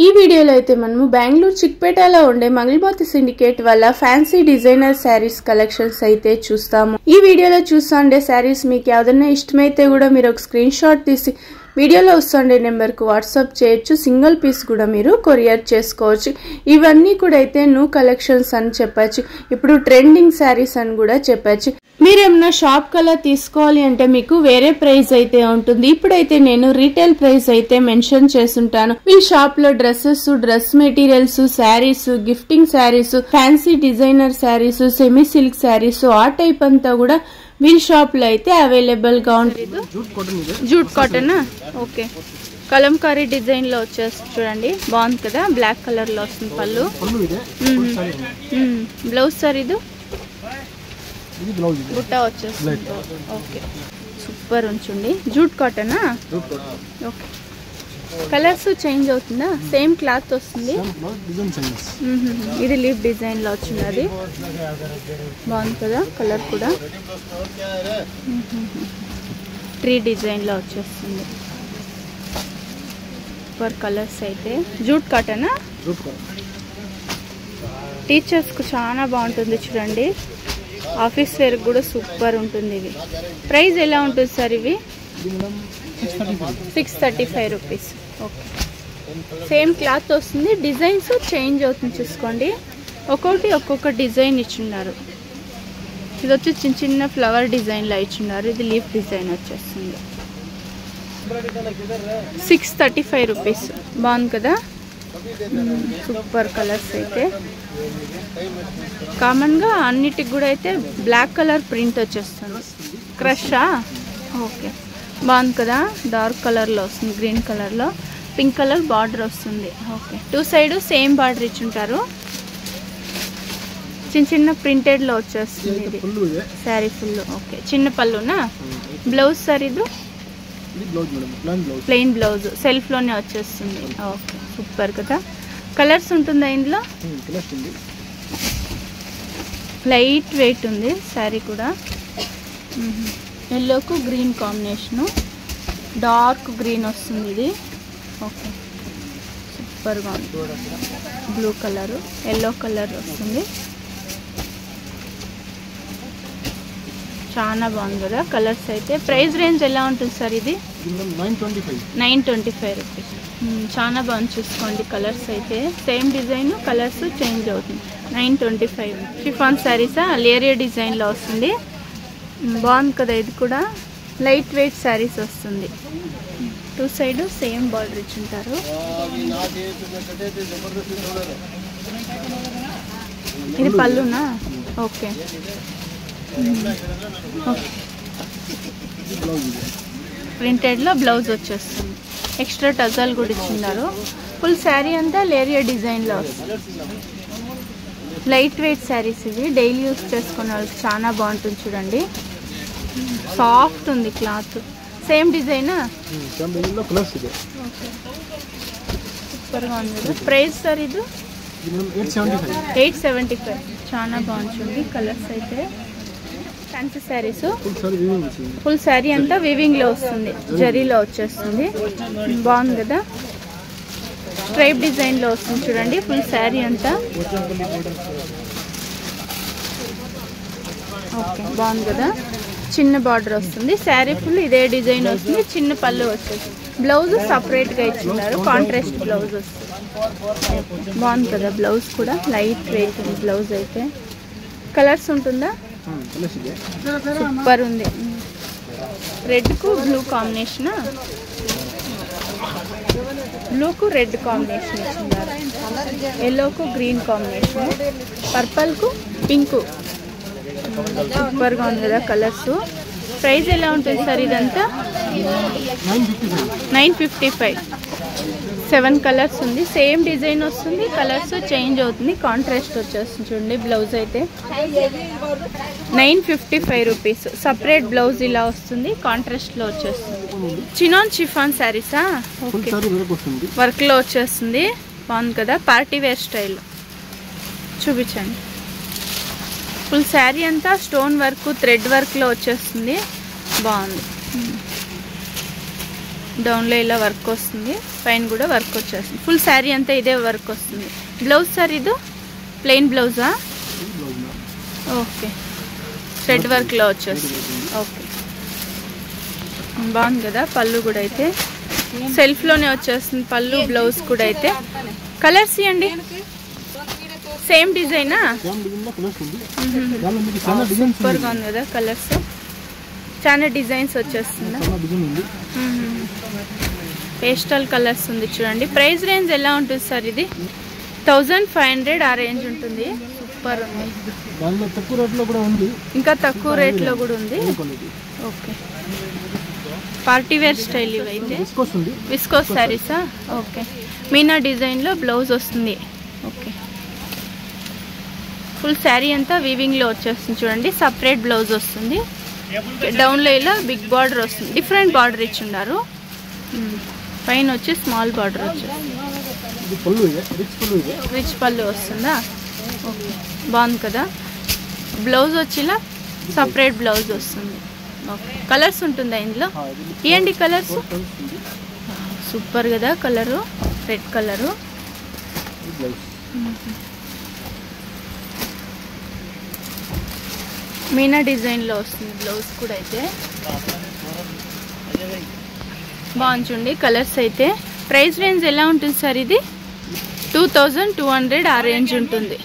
ఈ వీడియోలో అయితే మనము బెంగళూరు చిక్పేటలో ఉండే మంగళమోతి సిండికేట్ వల్ల ఫ్యాన్సీ డిజైనర్ శారీస్ కలెక్షన్స్ అయితే చూస్తాము. ఈ వీడియోలో చూస్తుండే శారీస్ మీకు ఏదైనా ఇష్టమైతే కూడా మీరు ఒక స్క్రీన్ షాట్ తీసి వీడియోలో వస్తుండే నెంబర్ కు వాట్సాప్ చేయొచ్చు. సింగిల్ పీస్ కూడా మీరు కొరియర్ చేసుకోవచ్చు. ఇవన్నీ కూడా అయితే న్యూ కలెక్షన్స్ అని చెప్పచ్చు. ఇప్పుడు ట్రెండింగ్ శారీస్ అని కూడా చెప్పచ్చు. మీరేమన్నా షాప్ కలా తీసుకోవాలి అంటే మీకు వేరే ప్రైస్ అయితే ఉంటుంది. ఇప్పుడైతే నేను రీటైల్ ప్రైస్ అయితే మెన్షన్ చేస్తుంటాను. ఈ షాప్ లో dresses, dress materials, saris, gifting saris, fancy designer saris, semi silk saris ఆ టైప్ అంతా కూడా వీల్ షాప్ లో అయితే అవైలబుల్ గా ఉంటుంది. Jute cotton okay, Kalamkari design లో వచ్చేస్తుంది చూడండి, బాగుంది కదా. బ్లాక్ కలర్ లో వస్తుంది పళ్ళు. బ్లౌజ్ సార్ ఇది బుట్ట వచ్చేస్తుంది. ఓకే సూపర్ ఉంచండి. Jute cotton okay. Colours change అవుతుందా? సేమ్ క్లాత్ వస్తుంది. ఇది లీఫ్ డిజైన్ లో వచ్చింది, అది బాగుంది కదా. కలర్ కూడా ట్రీ డిజైన్ లో వచ్చేస్తుంది. సూపర్ కలర్స్ అయితే. జూట్ కాటన్ టీచర్స్ కు చాలా బాగుంటుంది చూడండి. ఆఫీస్ వేర్ కూడా సూపర్ ఉంటుంది. ఇవి ప్రైస్ ఎలా ఉంటుంది సార్? ఇవి 635 రూపీస్. ఓకే, సేమ్ క్లాత్ వస్తుంది. డిజైన్స్ చేంజ్ అవుతుంది చూసుకోండి. ఒక్కొక్క డిజైన్ ఇచ్చున్నారు. ఇది వచ్చి చిన్న చిన్న ఫ్లవర్ డిజైన్ లా ఇచ్చున్నారు. ఇది లీఫ్ డిజైన్ వచ్చేస్తుంది. 635 రూపీస్. బాగుంది కదా. సూపర్ కలర్స్ అయితే. కామన్ గా అన్నిటికి కూడా అయితే బ్లాక్ కలర్ ప్రింట్ వచ్చేస్తుంది. క్రషా ఓకే, బాగుంది కదా. డార్క్ కలర్ లో వస్తుంది, గ్రీన్ కలర్ లో పింక్ కలర్ బార్డర్ వస్తుంది. Okay, two side same border ఇచ్చుంటారు. చిన్న చిన్న ప్రింటెడ్ లో వచ్చేస్తుంది. ఇది శారీ ఫుల్. ఓకే, చిన్న పళ్ళునా. బ్లౌజ్ సార్ ఇది ప్లెయిన్ బ్లౌజ్, సెల్ఫ్ లోనే వచ్చేస్తుంది. ఓకే సూపర్ కదా. కలర్స్ ఉంటుందా ఇందులో? లైట్ వెయిట్ ఉంది శారీ కూడా. ఎల్లోకు గ్రీన్ కాంబినేషను, డార్క్ గ్రీన్ వస్తుంది ఇది. ఓకే సూపర్గా ఉంది. బ్లూ కలరు, ఎల్లో కలర్ వస్తుంది. చాలా బాగుంది కదా కలర్స్ అయితే. ప్రైస్ రేంజ్ ఎలా ఉంటుంది సార్? ఇది 925 రూపీస్. చాలా బాగుంది చూసుకోండి. కలర్స్ అయితే సేమ్ డిజైన్, కలర్స్ చేంజ్ అవుతుంది. 925. షిఫాన్ శారీసా, లేరియా డిజైన్లో వస్తుంది. బాగుంది కదా. ఇది కూడా లైట్ వెయిట్ శారీస్ వస్తుంది. టూ సైడ్ సేమ్ బార్డర్ ఇచ్చుంటారు. ఇది పళ్ళునా? ఓకే ప్రింటెడ్ లో బ్లౌజ్ వచ్చేస్తుంది. ఎక్స్ట్రా టజల్ కూడా ఇచ్చిన్నారు. ఫుల్ శారీ అంతా లేరియా డిజైన్ లో వస్తుంది. లైట్ వెయిట్ శారీస్ ఇవి. డైలీ యూస్ చేసుకునే వాళ్ళకి చాలా బాగుంటుంది చూడండి. సాఫ్ట్ ఉంది క్లాత్. సేమ్ డిజైన్ సూపర్గా ఉంది. ప్రైస్ సార్ ఇది 875. చాలా బాగుంటుంది కలర్స్ అయితే. ఫ్యాన్సీ శారీస్ ఫుల్ శారీ అంతా వీవింగ్ లో వస్తుంది, జరీలో వచ్చేస్తుంది. బాగుంది కదా. స్ట్రైప్ డిజైన్ లో వస్తుంది చూడండి ఫుల్ శారీ అంతా. ఓకే బాగుంది కదా. చిన్న బార్డర్ వస్తుంది. శారీ ఫుల్ ఇదే డిజైన్ వస్తుంది. చిన్న పళ్ళు వచ్చేసి బ్లౌజ్ సపరేట్ గా ఇచ్చిన్నారు. కాంట్రాస్ట్ బ్లౌజ్ వస్తుంది. బాగుంది కదా. బ్లౌజ్ కూడా లైట్ వెయిట్ ఉంది బ్లౌజ్ అయితే. కలర్స్ ఉంటుందా? సూపర్ ఉంది. రెడ్ కు బ్లూ కాంబినేషన్, బ్లూ కు రెడ్ కాంబినేషన్ ఇచ్చిన్నారు. ఎల్లో కు గ్రీన్ కాంబినేషన్, పర్పల్ కు పింక్. సూపర్ గా ఉంది కదా కలర్స్. ప్రైస్ ఎలా ఉంటుంది సార్ ఇదంతా? 955. 7 కలర్స్ ఉంది. సేమ్ డిజైన్ వస్తుంది. కలర్స్ చేంజ్ అవుతుంది. కాంట్రాస్ట్ వచ్చేస్తుంది చూడండి. బ్లౌజ్ అయితే 955 రూపీస్. సపరేట్ బ్లౌజ్ ఇలా వస్తుంది. కాంట్రాస్ట్ లో వచ్చేస్తుంది. చినాన్ షిఫాన్ శారీసా? ఓకే, వర్క్ లో వచ్చేస్తుంది. బాగుంది కదా. Party wear style. చూపించండి. ఫుల్ శారీ అంతా స్టోన్ వర్క్, థ్రెడ్ వర్క్ లో వచ్చేస్తుంది. బాగుంది. డౌన్లో ఇలా వర్క్ వస్తుంది, పైన కూడా వర్క్ వచ్చేస్తుంది. ఫుల్ శారీ అంతా ఇదే వర్క్ వస్తుంది. బ్లౌజ్ సార్ ఇది ప్లెయిన్ బ్లౌజా? ఓకే, థ్రెడ్ వర్క్లో వచ్చేస్తుంది. ఓకే, బాగుంది కదా. పళ్ళు కూడా అయితే సెల్ఫ్లోనే వచ్చేస్తుంది. పళ్ళు బ్లౌజ్ కూడా అయితే. కలర్స్ ఇవ్వండి. సేమ్ డిజైనా? సూపర్గా ఉంది కదా కలర్స్. చాలా డిజైన్స్ వచ్చేస్తుందా? పేస్టల్ కలర్స్ ఉంది చూడండి. ప్రైస్ రేంజ్ ఎలా ఉంటుంది సార్? ఇది 1500 ఆ రేంజ్ ఉంటుంది. సూపర్ ఉంది. ఇంకా తక్కువ రేట్లో కూడా ఉంది. ఓకే, పార్టీ వేర్ స్టైల్ ఇవైతే. విస్కోస్ శారీసా? ఓకే, మీనా డిజైన్లో బ్లౌజ్ వస్తుంది. ఓకే, ఫుల్ శారీ అంతా వీవింగ్లో వచ్చేస్తుంది చూడండి. సపరేట్ బ్లౌజ్ వస్తుంది. డౌన్లో ఇలా బిగ్ బార్డర్ వస్తుంది. డిఫరెంట్ బార్డర్ ఇచ్చి ఉన్నారు. పైన వచ్చి స్మాల్ బార్డర్ వచ్చేస్తుంది. రిచ్ పళ్ళు వస్తుందా? ఓకే, బాగుంది కదా. బ్లౌజ్ వచ్చి ఇలా సపరేట్ బ్లౌజ్ వస్తుంది. ఓకే, కలర్స్ ఉంటుందా ఇందులో? ఇవ్వండి కలర్స్. సూపర్ కదా కలరు, రెడ్ కలరు. మీనా డిజైన్లో వస్తుంది బ్లౌజ్ కూడా అయితే. బాగుంది చూడండి కలర్స్ అయితే. ప్రైస్ రేంజ్ ఎలా ఉంటుంది సార్? ఇది 2200 ఆ రేంజ్ ఉంటుంది.